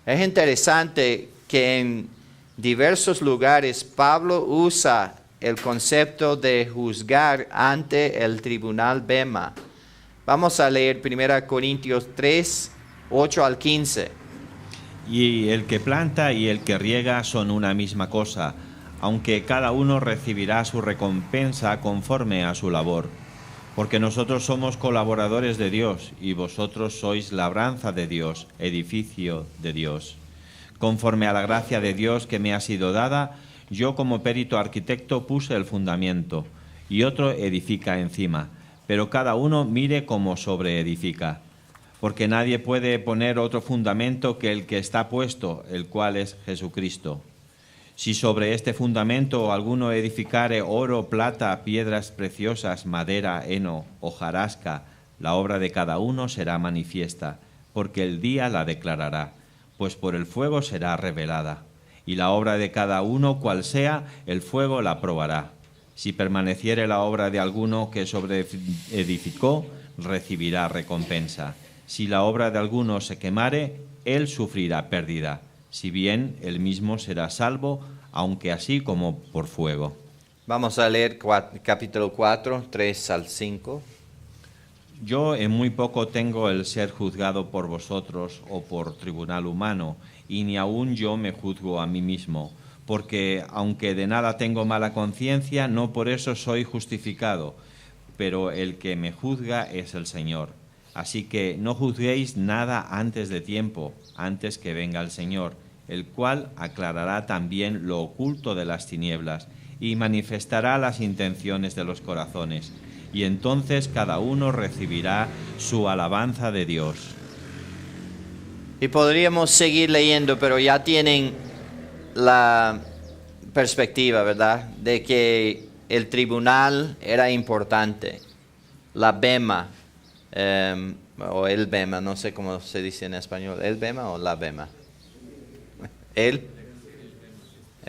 Speaker 1: Es interesante que en diversos lugares Pablo usa el concepto de juzgar ante el tribunal Bema. Vamos a leer 1 Corintios 3, 8 al 15.
Speaker 3: Y el que planta y el que riega son una misma cosa, aunque cada uno recibirá su recompensa conforme a su labor. Porque nosotros somos colaboradores de Dios, y vosotros sois labranza de Dios, edificio de Dios. Conforme a la gracia de Dios que me ha sido dada, yo como perito arquitecto puse el fundamento, y otro edifica encima, pero cada uno mire cómo sobreedifica. Porque nadie puede poner otro fundamento que el que está puesto, el cual es Jesucristo. Si sobre este fundamento alguno edificare oro, plata, piedras preciosas, madera, heno, hojarasca, la obra de cada uno será manifiesta, porque el día la declarará, pues por el fuego será revelada. Y la obra de cada uno, cual sea, el fuego la probará. Si permaneciere la obra de alguno que sobreedificó, recibirá recompensa. Si la obra de alguno se quemare, él sufrirá pérdida. Si bien él mismo será salvo, aunque así como por fuego.
Speaker 1: Vamos a leer capítulo 4, 3 al 5.
Speaker 3: Yo en muy poco tengo el ser juzgado por vosotros o por tribunal humano, y ni aun yo me juzgo a mí mismo, porque aunque de nada tengo mala conciencia, no por eso soy justificado, pero el que me juzga es el Señor. Así que no juzguéis nada antes de tiempo, antes que venga el Señor, el cual aclarará también lo oculto de las tinieblas y manifestará las intenciones de los corazones, y entonces cada uno recibirá su alabanza de Dios.
Speaker 1: Y podríamos seguir leyendo, pero ya tienen la perspectiva, ¿verdad?, de que el tribunal era importante. La bema, o el bema, no sé cómo se dice en español, ¿el bema o la bema? El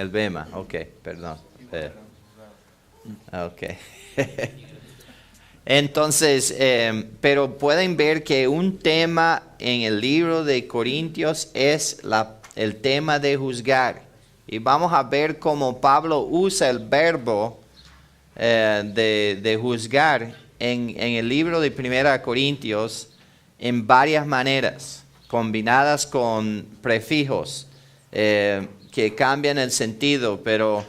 Speaker 1: bema, ok, perdón. Ok. Entonces, pero pueden ver que un tema en el libro de Corintios es el tema de juzgar. Y vamos a ver cómo Pablo usa el verbo de juzgar en el libro de 1 Corintios en varias maneras, combinadas con prefijos que cambian el sentido, pero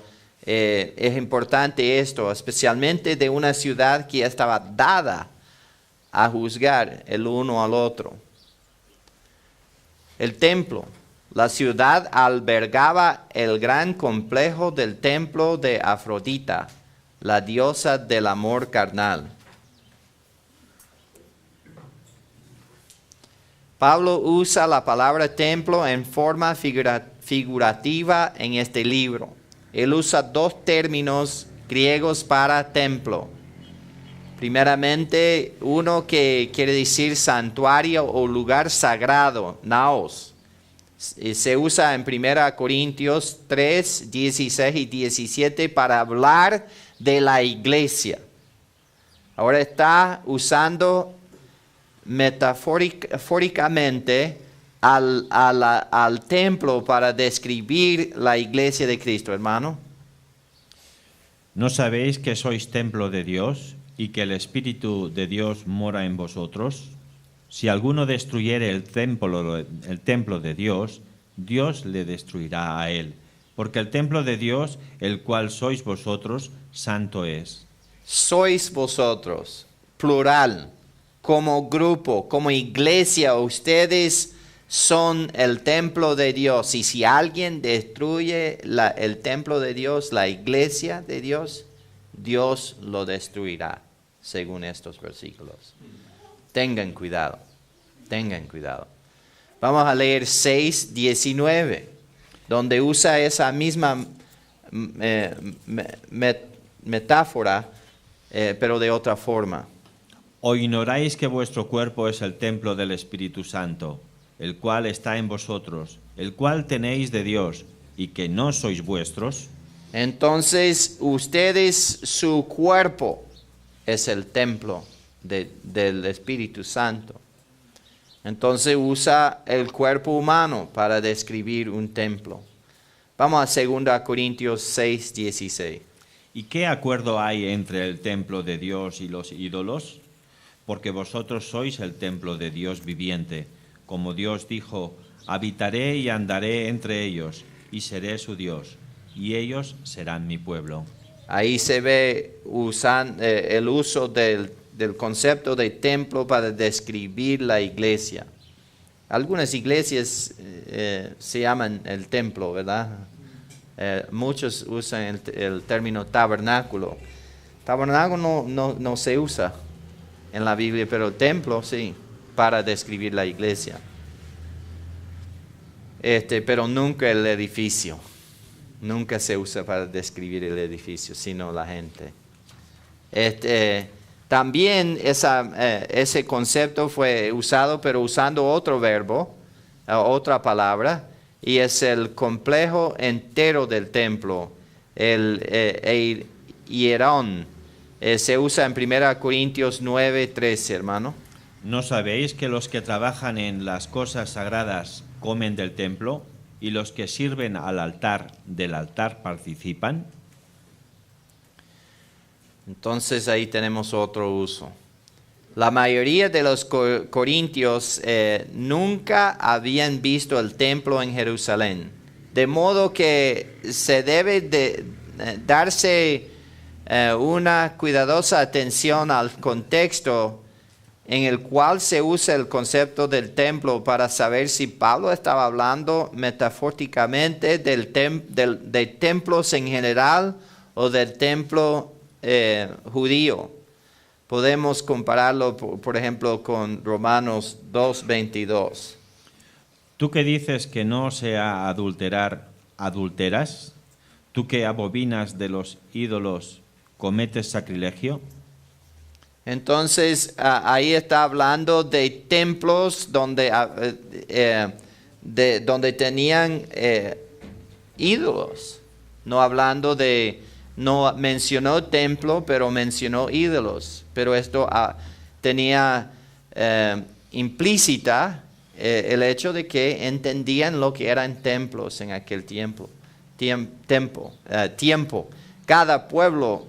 Speaker 1: es importante esto, especialmente de una ciudad que ya estaba dada a juzgar el uno al otro. El templo. La ciudad albergaba el gran complejo del templo de Afrodita, la diosa del amor carnal. Pablo usa la palabra templo en forma figurativa en este libro. Él usa dos términos griegos para templo. Primeramente, uno que quiere decir santuario o lugar sagrado, naos. Se usa en 1 Corintios 3, 16 y 17 para hablar de la iglesia. Ahora está usando metafóricamente al templo para describir la iglesia de Cristo, hermano.
Speaker 3: ¿No sabéis que sois templo de Dios y que el Espíritu de Dios mora en vosotros? Si alguno destruyere el templo de Dios, Dios le destruirá a él, porque el templo de Dios, el cual sois vosotros, santo es.
Speaker 1: Sois vosotros, plural, como grupo, como iglesia, ustedes son el templo de Dios. Y si alguien destruye el templo de Dios, la iglesia de Dios, Dios lo destruirá, según estos versículos. Tengan cuidado, tengan cuidado. Vamos a leer 6:19, donde usa esa misma metáfora, pero de otra forma.
Speaker 3: ¿O ignoráis que vuestro cuerpo es el templo del Espíritu Santo, el cual está en vosotros, el cual tenéis de Dios, y que no sois vuestros?
Speaker 1: Entonces, ustedes, su cuerpo es el templo del Espíritu Santo. Entonces usa el cuerpo humano para describir un templo. Vamos a 2 Corintios 6:16.
Speaker 3: ¿Y qué acuerdo hay entre el templo de Dios y los ídolos? Porque vosotros sois el templo de Dios viviente. Como Dios dijo, habitaré y andaré entre ellos, y seré su Dios, y ellos serán mi pueblo.
Speaker 1: Ahí se ve el uso del concepto de templo para describir la iglesia. Algunas iglesias se llaman el templo, ¿verdad? Muchos usan el término tabernáculo. Tabernáculo no se usa en la Biblia, pero el templo sí, para describir la iglesia. Pero nunca el edificio. Nunca se usa para describir el edificio, sino la gente. También ese concepto fue usado, pero usando otro verbo, otra palabra, y es el complejo entero del templo, el hierón. Se usa en 1 Corintios 9:13, hermano.
Speaker 3: ¿No sabéis que los que trabajan en las cosas sagradas comen del templo, y los que sirven al altar del altar participan?
Speaker 1: Entonces ahí tenemos otro uso. La mayoría de los corintios nunca habían visto el templo en Jerusalén, de modo que se debe de darse una cuidadosa atención al contexto en el cual se usa el concepto del templo para saber si Pablo estaba hablando metafóricamente de templos en general o del templo judío. Podemos compararlo, por ejemplo, con Romanos 2:22.
Speaker 3: ¿Tú que dices que no sea adulterar, adulteras? ¿Tú que abominas de los ídolos, cometes sacrilegio?
Speaker 1: Entonces, ahí está hablando de templos donde tenían ídolos. No mencionó templo, pero mencionó ídolos. Pero esto tenía implícita el hecho de que entendían lo que eran templos en aquel tiempo. Cada pueblo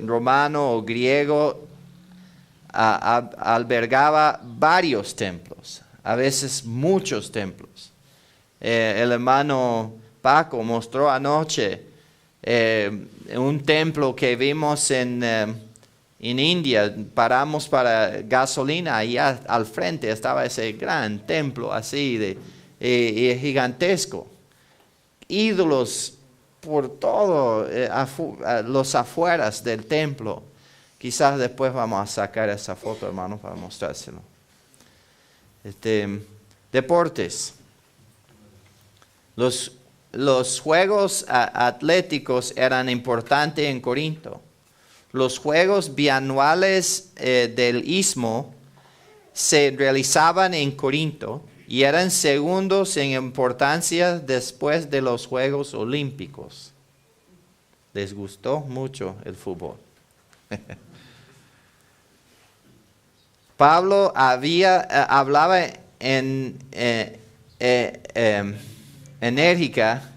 Speaker 1: romano o griego albergaba varios templos, a veces muchos templos. El hermano Paco mostró anoche un templo que vimos en India. Paramos para gasolina, allá al frente estaba ese gran templo así gigantesco. Ídolos por todo los afueras del templo. Quizás después vamos a sacar esa foto, hermano, para mostrárselo. Deportes. Los juegos atléticos eran importantes en Corinto. Los juegos bianuales del Istmo se realizaban en Corinto y eran segundos en importancia después de los Juegos Olímpicos. Les gustó mucho el fútbol. Pablo hablaba enérgica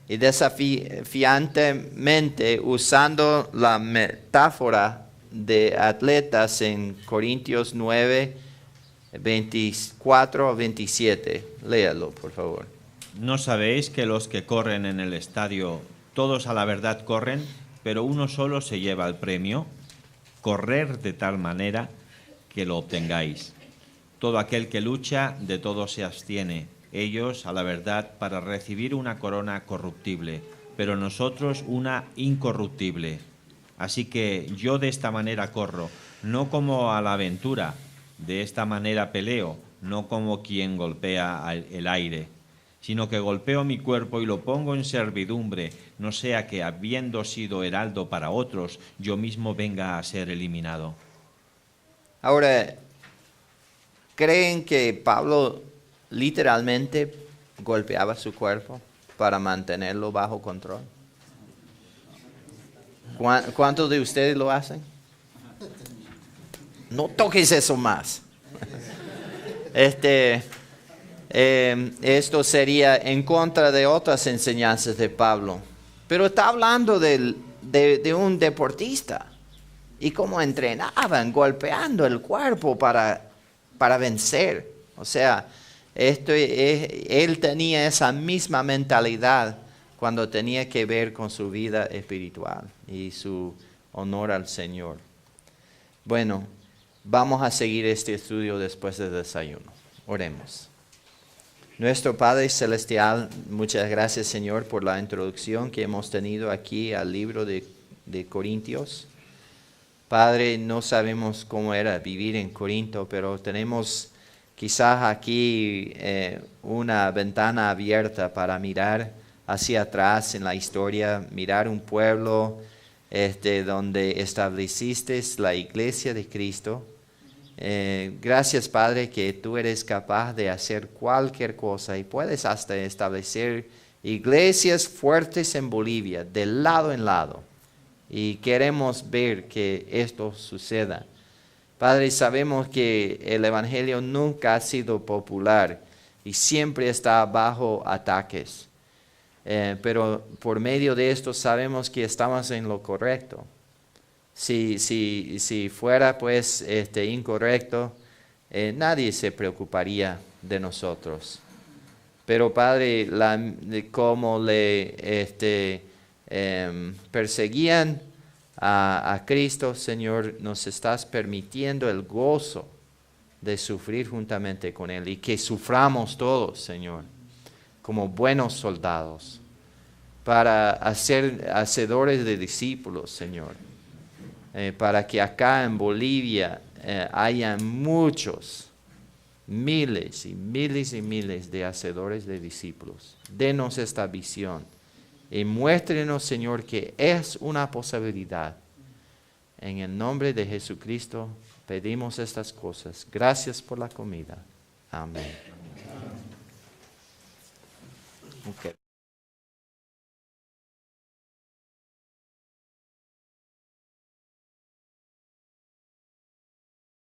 Speaker 1: y desafiantemente usando la metáfora de atletas en Corintios 9, 24 a 27. Léalo, por favor.
Speaker 3: ¿No sabéis que los que corren en el estadio, todos a la verdad corren, pero uno solo se lleva el premio? Correr de tal manera que lo obtengáis. Todo aquel que lucha, de todo se abstiene. Ellos, a la verdad, para recibir una corona corruptible, pero nosotros una incorruptible. Así que yo de esta manera corro, no como a la aventura, de esta manera peleo, no como quien golpea el aire, sino que golpeo mi cuerpo y lo pongo en servidumbre, no sea que, habiendo sido heraldo para otros, yo mismo venga a ser eliminado.
Speaker 1: Ahora, ¿creen que Pablo literalmente golpeaba su cuerpo para mantenerlo bajo control? ¿Cuántos de ustedes lo hacen? No toques eso más. Esto sería en contra de otras enseñanzas de Pablo. Pero está hablando de un deportista y cómo entrenaban, golpeando el cuerpo para vencer. O sea, él tenía esa misma mentalidad cuando tenía que ver con su vida espiritual y su honor al Señor. Bueno, vamos a seguir este estudio después del desayuno. Oremos. Nuestro Padre Celestial, muchas gracias, Señor, por la introducción que hemos tenido aquí al libro de Corintios. Padre, no sabemos cómo era vivir en Corinto, pero tenemos quizás aquí una ventana abierta para mirar hacia atrás en la historia, mirar un pueblo donde estableciste la iglesia de Cristo. Gracias, Padre, que tú eres capaz de hacer cualquier cosa y puedes hasta establecer iglesias fuertes en Bolivia, de lado en lado. Y queremos ver que esto suceda. Padre, sabemos que el Evangelio nunca ha sido popular y siempre está bajo ataques. Pero por medio de esto sabemos que estamos en lo correcto. Si fuera pues incorrecto, nadie se preocuparía de nosotros. Pero Padre, como le perseguían a Cristo, Señor, nos estás permitiendo el gozo de sufrir juntamente con Él y que suframos todos, Señor, como buenos soldados, para hacer hacedores de discípulos, Señor, para que acá en Bolivia haya muchos, miles y miles y miles de hacedores de discípulos. Denos esta visión y muéstrenos, Señor, que es una posibilidad. En el nombre de Jesucristo pedimos estas cosas. Gracias por la comida. Amén. Okay.